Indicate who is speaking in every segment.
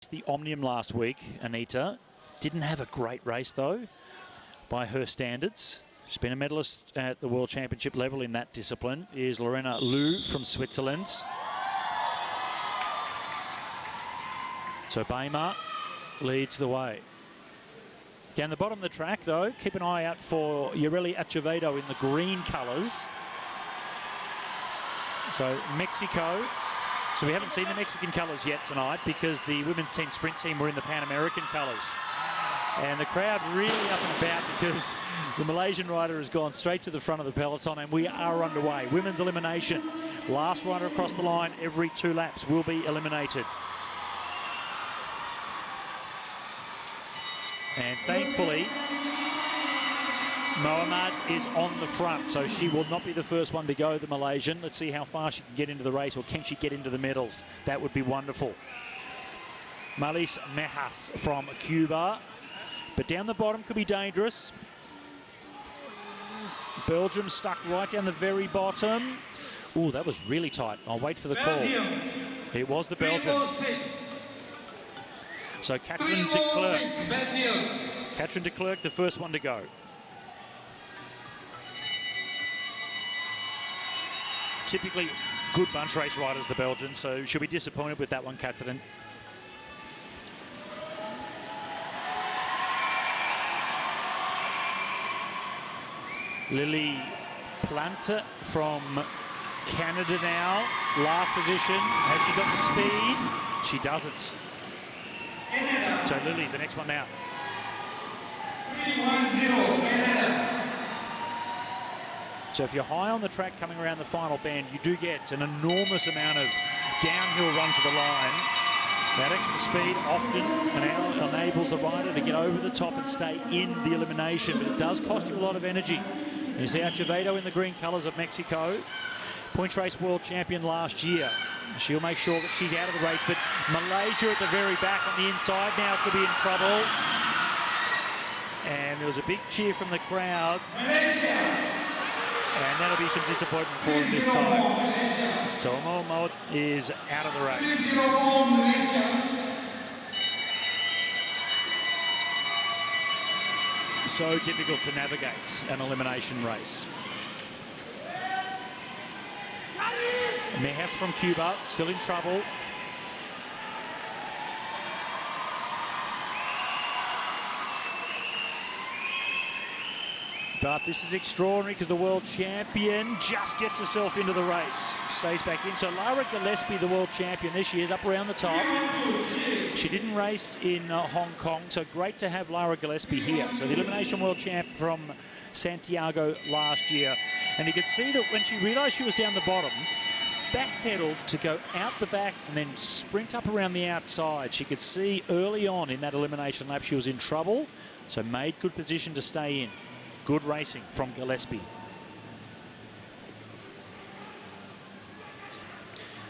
Speaker 1: the Omnium last week, Anita. Didn't have a great race, though, by her standards. She's been a medalist at the World Championship level in that discipline. Is Lorena Liu from Switzerland. So Beima leads the way. Down the bottom of the track, though, keep an eye out for Yareli Acevedo in the green colours. So Mexico. So we haven't seen the Mexican colours yet tonight because the women's team sprint team were in the Pan American colours. And the crowd really up and about because the Malaysian rider has gone straight to the front of the peloton, and we are underway. Women's elimination. Last rider across the line every 2 laps will be eliminated. And thankfully, Mohammad is on the front, so she will not be the first one to go, the Malaysian. Let's see how far she can get into the race, or can she get into the medals? That would be wonderful. Malis Mejas from Cuba. But down the bottom could be dangerous. Belgium stuck right down the very bottom. Oh, that was really tight. I'll wait for the call. It was the Belgian. So Catherine de Klerk. Catherine de Klerk, the first one to go. Typically good bunch race riders, the Belgians, so she'll be disappointed with that one, Catherine. Lily Plante from Canada now, last position. Has she got the speed? She doesn't. So Lily, the next one out.
Speaker 2: 3-1-0, Canada.
Speaker 1: So if you're high on the track coming around the final bend, you do get an enormous amount of downhill run to the line. That extra speed often enables the rider to get over the top and stay in the elimination, but it does cost you a lot of energy. You see Acevedo in the green colours of Mexico, points race world champion last year. She'll make sure that she's out of the race, but Malaysia at the very back on the inside now could be in trouble. And there was a big cheer from the crowd. And that'll be some disappointment for him this time. So Mohammad is out of the race. So difficult to navigate an elimination race. Mejas from Cuba, still in trouble. But this is extraordinary because the world champion just gets herself into the race. Stays back in. So Lara Gillespie, the world champion, there she is up around the top. She didn't race in Hong Kong, so great to have Lara Gillespie here. So the elimination world champ from Santiago last year. And you could see that when she realised she was down the bottom, backpedaled to go out the back and then sprint up around the outside. She could see early on in that elimination lap she was in trouble, so made good position to stay in. Good racing from Gillespie.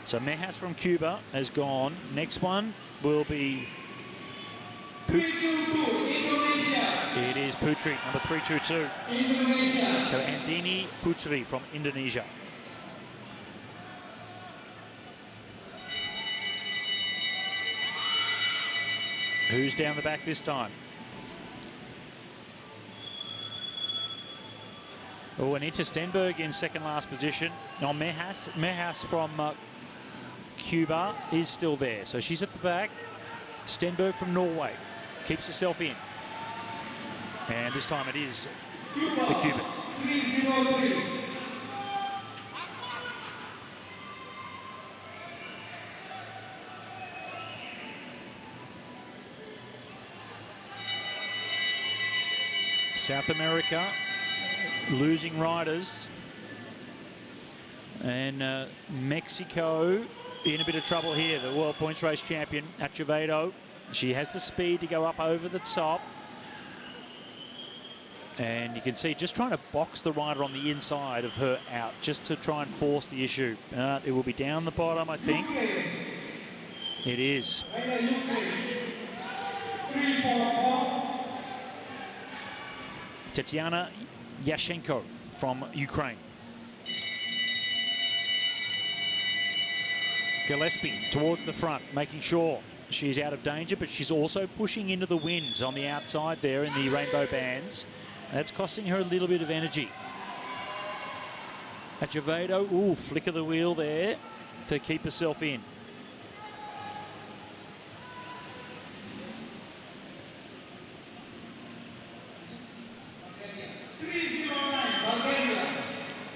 Speaker 1: So Mejas from Cuba has gone. Next one will be It is Putri, number 322. Indonesia. So Andini Putri from Indonesia. Who's down the back this time? Oh, Anita Stenberg in second last position. Oh, Mejas from Cuba is still there. So she's at the back. Stenberg from Norway keeps herself in. And this time it is the Cuban.
Speaker 2: 303.
Speaker 1: South America losing riders, and Mexico in a bit of trouble here. The World Points Race champion, Acevedo. She has the speed to go up over the top. And you can see just trying to box the rider on the inside of her out, just to try and force the issue. It will be down the bottom, I think. It is.
Speaker 2: 344.
Speaker 1: Tatiana Yashenko from Ukraine. Gillespie towards the front, making sure she's out of danger, but she's also pushing into the wind on the outside there in the rainbow bands. That's costing her a little bit of energy. Acevedo, ooh, flick of the wheel there to keep herself in.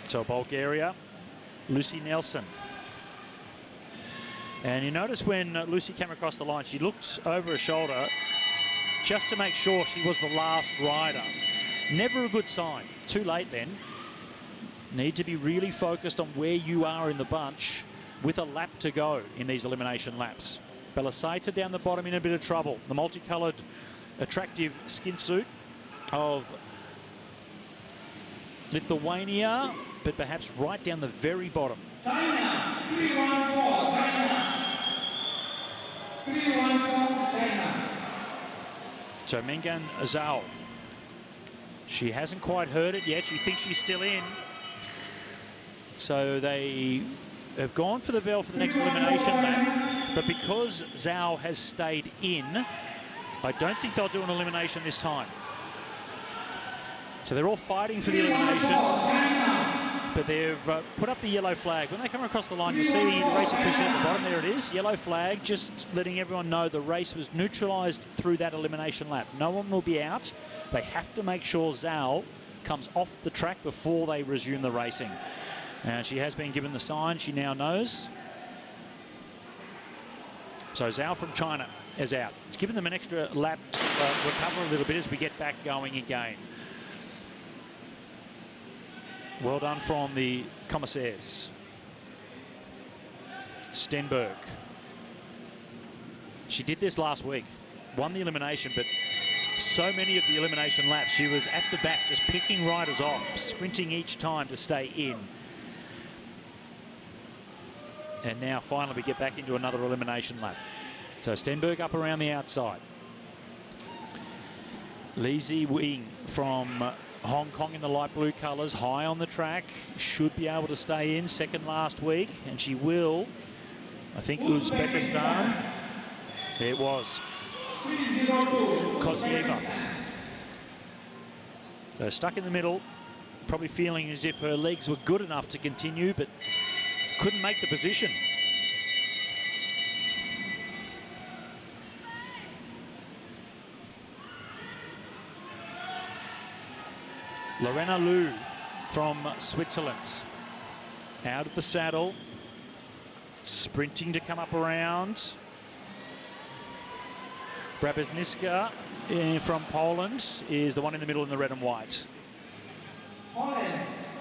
Speaker 1: So Bulgaria, Lucy Nelson. And you notice when Lucy came across the line, she looked over her shoulder just to make sure she was the last rider. Never a good sign. Too late then. Need to be really focused on where you are in the bunch with a lap to go in these elimination laps. Bellasaita down the bottom in a bit of trouble. The multicoloured, attractive skin suit of Lithuania, but perhaps right down the very bottom.
Speaker 2: China, 314, China. 314, China.
Speaker 1: So Mengan Zhao, she hasn't quite heard it yet. She thinks she's still in. So they have gone for the bell for the next elimination lap. But because Zhao has stayed in, I don't think they'll do an elimination this time. So they're all fighting for the elimination, but they've put up the yellow flag. When they come across the line, you see the race official at the bottom. There it is, yellow flag, just letting everyone know the race was neutralised through that elimination lap. No one will be out. They have to make sure Zhao comes off the track before they resume the racing. And she has been given the sign. She now knows. So Zhao from China is out. It's given them an extra lap to recover a little bit as we get back going again. Well done from the commissaires. Stenberg. She did this last week. Won the elimination, but so many of the elimination laps, she was at the back, just picking riders off, sprinting each time to stay in. And now finally we get back into another elimination lap. So Stenberg up around the outside. Li Ziwing from Hong Kong in the light blue colours, high on the track, should be able to stay in, second last week, and she will. I think Uzbekistan. It was Kozieva. So stuck in the middle, probably feeling as if her legs were good enough to continue, but couldn't make the position. Lorena Liu from Switzerland. Out of the saddle. Sprinting to come up around. Brabazniska from Poland is the one in the middle in the red and white.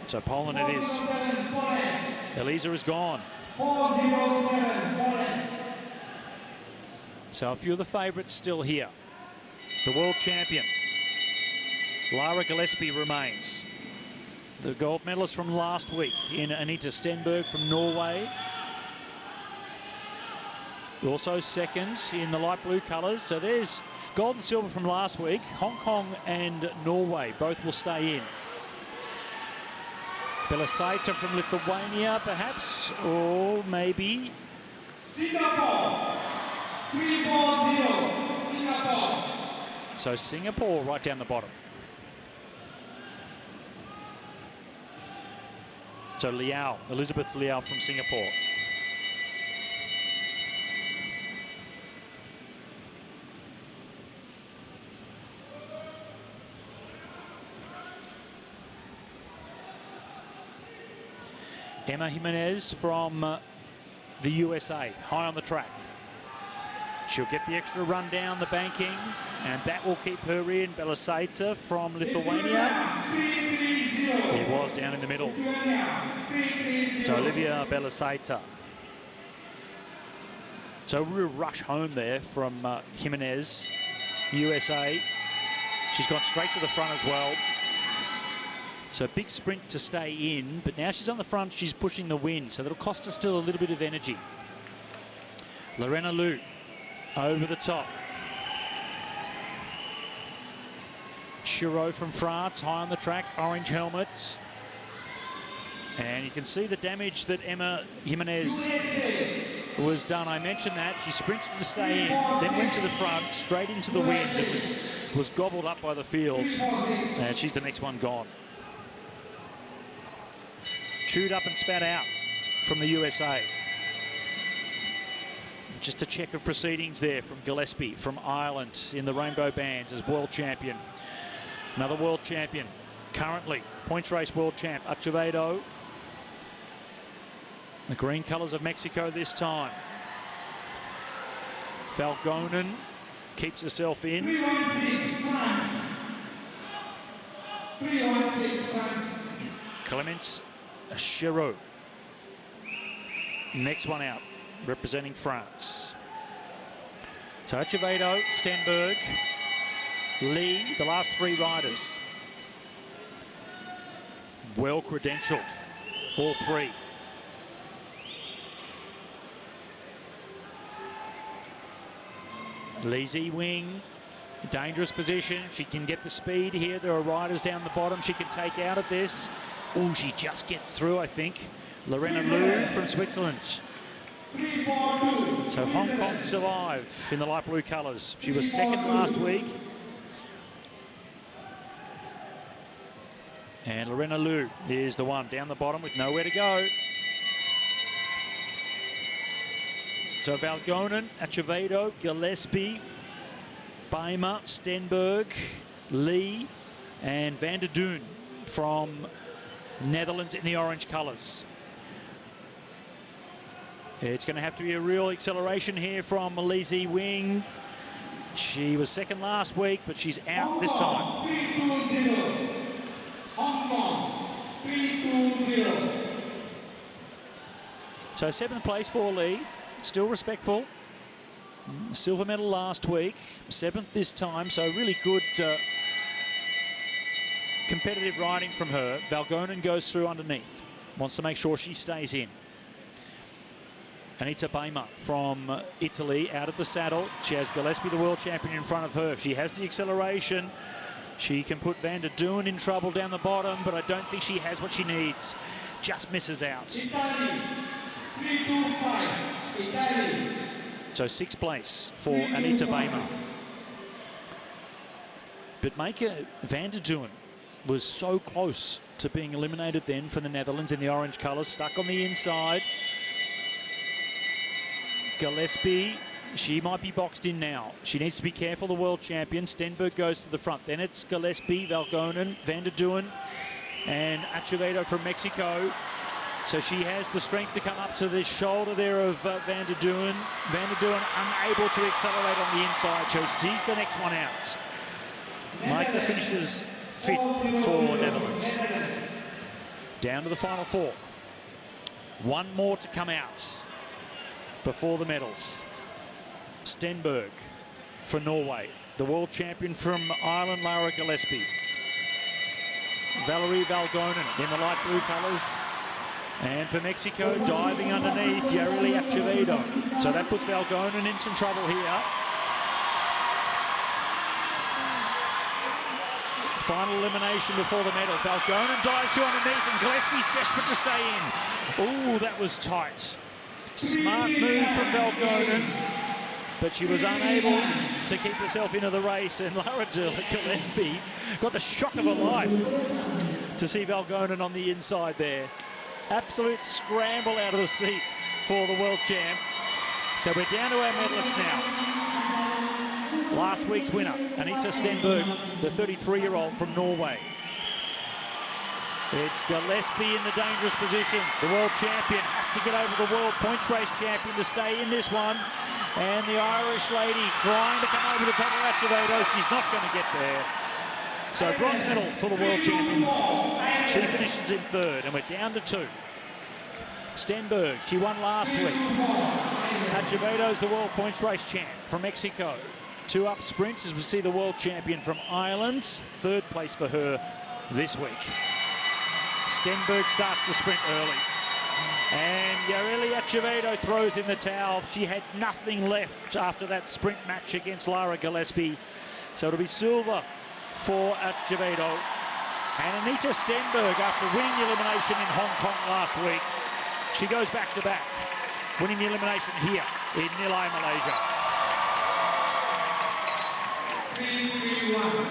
Speaker 1: So Poland it is. Elisa is gone.
Speaker 2: 407, Poland.
Speaker 1: So a few of the favourites still here. The world champion, Lara Gillespie, remains. The gold medalist from last week in Anita Stenberg from Norway. Also second in the light blue colours. So there's gold and silver from last week. Hong Kong and Norway both will stay in. Bellasaita from Lithuania, perhaps, or maybe.
Speaker 2: Singapore, 340, Singapore.
Speaker 1: So Singapore right down the bottom. So Liao, Elizabeth Liao from Singapore. Emma Jimenez from the USA, high on the track. She'll get the extra run down the banking, and that will keep her in. Bellasaita from Lithuania. It was down in the middle. So Olivia Bellasaita. So a real rush home there from Jimenez, USA. She's gone straight to the front as well. So big sprint to stay in, but now she's on the front, she's pushing the wind, so that'll cost her still a little bit of energy. Lorena Liu over the top. Chiro from France, high on the track, orange helmet. And you can see the damage that Emma Jimenez was done. I mentioned that. She sprinted to stay in, then went to the front, straight into the wind, and was gobbled up by the field. And she's the next one gone. Chewed up and spat out from the USA. Just a check of proceedings there from Gillespie from Ireland in the rainbow bands as world champion. Another world champion, currently points race world champ, Acevedo. The green colours of Mexico this time. Valgonen keeps herself in.
Speaker 2: 316 France. 316 France.
Speaker 1: Clemence Chiraud. Next one out, representing France. So Acevedo, Stenberg, Lee, the last three riders. Well credentialed, all three. Lazy wing, dangerous position. She can get the speed here. There are riders down the bottom she can take out of this. Oh, she just gets through, I think. Lorena Liu from Switzerland. So Hong Kong survive in the light blue colours. She was second last week. And Lorena Liu is the one down the bottom with nowhere to go. So Valgonen, Acevedo, Gillespie, Bijma, Stenberg, Lee, and Van der Duyn from Netherlands in the orange colours. It's going to have to be a real acceleration here from Malese Wing. She was second last week, but she's out this time.
Speaker 2: 320. Hong Kong, 320.
Speaker 1: So seventh place for Lee. Still respectful. Silver medal last week, seventh this time, so really good competitive riding from her. Valgonen goes through underneath, wants to make sure she stays in. Anita Bijma from Italy out of the saddle. She has Gillespie, the world champion, in front of her. If she has the acceleration, she can put Van der Duyn in trouble down the bottom, but I don't think she has what she needs. Just misses out.
Speaker 2: Italy, 325. Italy.
Speaker 1: So sixth place for Anita Bijma. But Maker Van der Duyn was so close to being eliminated then for the Netherlands in the orange colours, stuck on the inside. Gillespie, she might be boxed in now. She needs to be careful, the world champion. Stenberg goes to the front. Then it's Gillespie, Valgonen, Van der Duyn, and Acevedo from Mexico. So she has the strength to come up to the shoulder there of Van der Duyn. Van der Duyn unable to accelerate on the inside, so she's the next one out. Michael finishes fifth for Netherlands. Down to the final four. One more to come out before the medals. Stenberg for Norway. The world champion from Ireland, Laura Gillespie. Valerie Valgonen in the light blue colours. And for Mexico, diving underneath, Yareli Acevedo. So that puts Valgonen in some trouble here. Final elimination before the medals. Valgonen dives through underneath and Gillespie's desperate to stay in. Oh, that was tight. Smart move from Valgonen, but she was unable to keep herself into the race, and Laura Gillespie got the shock of her life to see Valgonen on the inside there. Absolute scramble out of the seat for the world champ. So we're down to our medalists now. Last week's winner, Anita Stenberg, the 33-year-old from Norway. It's Gillespie in the dangerous position. The world champion has to get over the world points race champion to stay in this one. And the Irish lady trying to come over the top of Acevedo. She's not going to get there. So bronze medal for the world champion. She finishes in third, and we're down to two. Stenberg, she won last week. Acevedo's the world points race champ from Mexico. Two up sprints as we see the world champion from Ireland. Third place for her this week. Stenberg starts the sprint early. And Yareli Acevedo throws in the towel. She had nothing left after that sprint match against Laura Gillespie. So it'll be silver for Acevedo. And Anita Stenberg, after winning the elimination in Hong Kong last week, she goes back to back. winning the elimination here in Nilai, Malaysia.
Speaker 2: 3-3-1.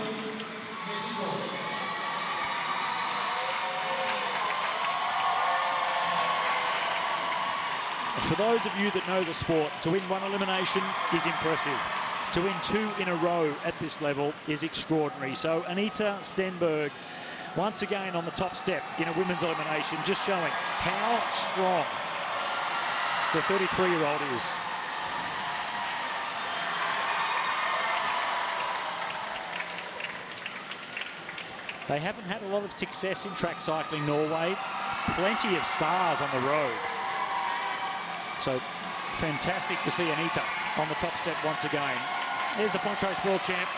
Speaker 2: Mexico.
Speaker 1: For those of you that know the sport, to win one elimination is impressive. To win 2 in a row at this level is extraordinary. So Anita Stenberg, once again on the top step in a women's elimination, just showing how strong the 33-year-old is. They haven't had a lot of success in track cycling, Norway. Plenty of stars on the road. So fantastic to see Anita on the top step once again. Here's the point race world champ.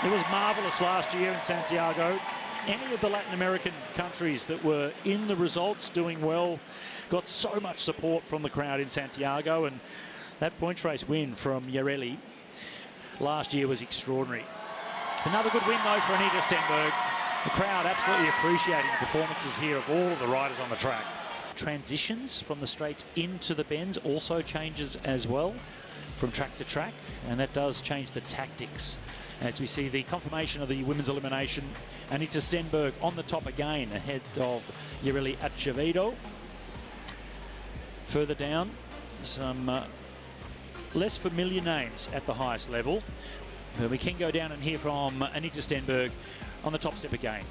Speaker 1: It was marvellous last year in Santiago. Any of the Latin American countries that were in the results doing well got so much support from the crowd in Santiago, and that point race win from Yareli last year was extraordinary. Another good win though for Anita Stenberg. The crowd absolutely appreciating the performances here of all of the riders on the track. Transitions from the straights into the bends also changes as well from track to track, and that does change the tactics. As we see the confirmation of the women's elimination, Anita Stenberg on the top again ahead of Yareli Acevedo. Further down, some less familiar names at the highest level. But we can go down and hear from Anita Stenberg on the top step again.